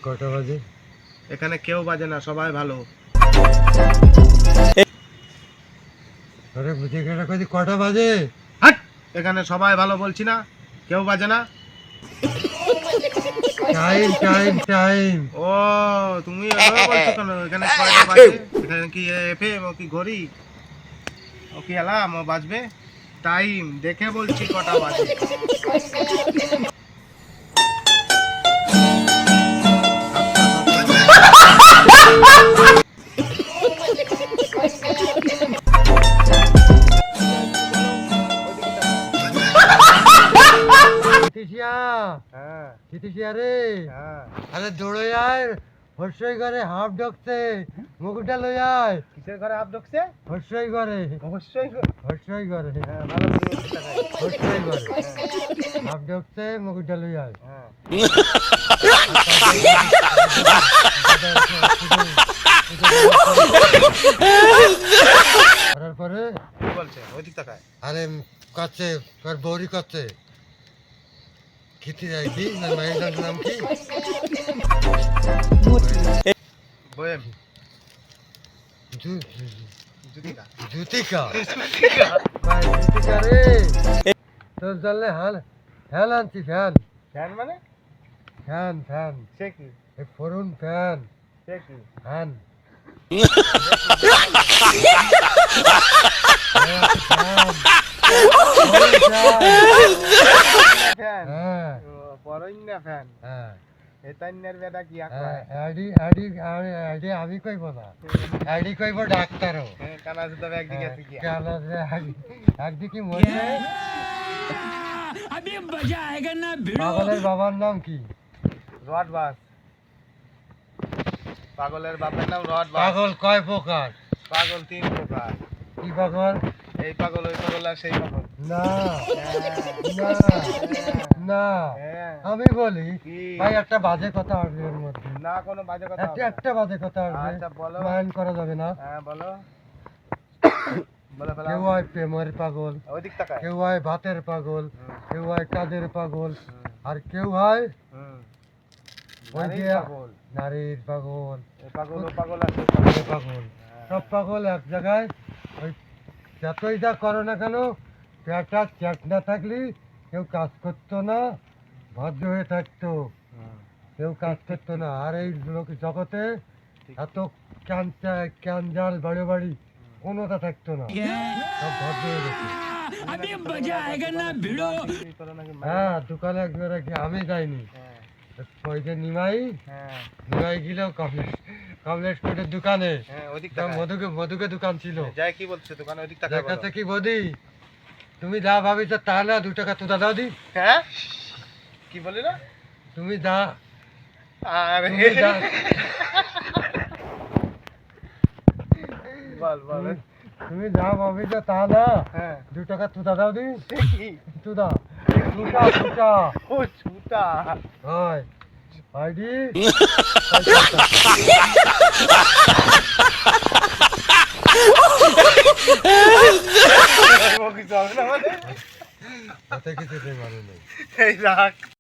কটা বাজে? এখানে কেউ বাজে না, সবাই ভালো। আরে বুঝে গেলে কই কটা বাজে? হাট! এখানে সবাই ভালো বলছি না, কেউ বাজে না। Time time time. ও তুমি এভাবে বলছো কেন? এখানে কয়টা বাজে? এখানে কি এফএম ও কি ঘড়ি ও কি অ্যালার্ম ও বাজবে? টাইম দেখে বলছি কটা বাজে। তিতিশিয়া, হ্যাঁ তিতিশিয়া রে, হ্যাঁ। আরে দৌড়ে আয়, হর্ষই ঘরে হাফ ঢুকছে, মুকুটটা লই আয়। কিসের ঘরে হাত ঢুকছে? হর্ষই ঘরে, অবশ্যই হর্ষই ঘরে, হ্যাঁ, ভালো তুমি ওদিকটা খাই। হর্ষই ঘরে হাফ ঢুকছে, মুকুটটা লই আয়। হ্যাঁ। করার পরে কি বলছে? ওদিকটা খায়। আরে কাছে তোর বৌরি কাছে খেতে যায় কি না মায়ের নাম কি? বয়েম জু- জুতিকা। জুতিকা জুতিকা। ভাই জুতিকা রে, তোর জানলে হ্যান ফ্যান আনছি, ফ্যান ফ্যান মানে? ফ্যান ফ্যান সে কি? এই ফরুন ফ্যান সে কি? Fan fan. হ্যাঁ ও, পরইন্না ফ্যান। হ্যাঁ এতান্নের বেটা কি আক হ্যাঁ, হয়? এডি এডি এডি আমি কইব না, এডি কইব ডাক্তারও। হ্যাঁ, কানা জুতা একদিকে আছে কি? কেন যে একদিকে মরে। अभी मजा आएगा ना भिड़ो। পাগলের বাবার নাম কি? রড বাস। পাগলের বাপের নাম রড বাস। পাগল কয় প্রকার? পাগল তিন প্রকার। কি পাগল? এই পাগল, ওই পাগল আর সেই পাগল। না না না, হ্যাঁ। আমি বলি কি? ভাই একটা বাজে কথা আসবে এর মধ্যে, না কোনো বাজে কথা হবে একটা না। একটা বাজে কথা আসবে, আচ্ছা, বলো। মাইন্ড করা যাবে না। হ্যাঁ বলো। বলে ফেলাও। কেউ হয় প্রেমের পাগল, ওদিক তাকায়। কেউ হয় ভাতের পাগল, হুম, কেউ হয় কাজের পাগল, হুম, আর কেউ হয় হুম। ওই নারীর যে পাগল। নারীর পাগল, এই পাগল ও পাগল আর সেই পাগল পাগল। পাগল, হ্যাঁ। সব পাগল এক জায়গায়। ওই যতই যা করো না কেন, পেটটা চেক না থাকলে কেউ কাজ করতো না, ভদ্র হয়ে থাকতো, হুম, কেউ কাজ করতো না। আর এই লোক জগতে ঠিক। এত ক্যানজাল বাড়ি বাড়ি কোনোটা থাকতো না, সব ভদ্র হয়ে গেছে। अभी मजा आएगा ना भिड़ो। বিক্রি করো নাকি মাল? হ্যাঁ দোকানে একবার কি আমি যাইনি, হ্যাঁ, ওই যে নিমাই হ্যাঁ, নিমাই গেল কমলেশ কোটের দোকানে, হ্যাঁ, ওদিক একটা তাকায়। মধুকে মধুকে দোকান ছিল। যাই কি বলছে দোকানে ওদিক তাকায় বলো। দেখাতে কি বদি, তুমি যা ভাবিছ তা না, 2 টাকা তো দাদা দি, হ্যাঁ? কি বলি না? তুমি যা আরে তুমি যা বল বল। তুমি যা ভাবিছ তা না, হ্যাঁ। 2 টাকা তো দাদা দি, কি? তুদা তুটা তুটা ও ছুটা। হয় আইডি ও কিছু হবে না মানে? হাতে কিছু মানে নেই। এই রাখ।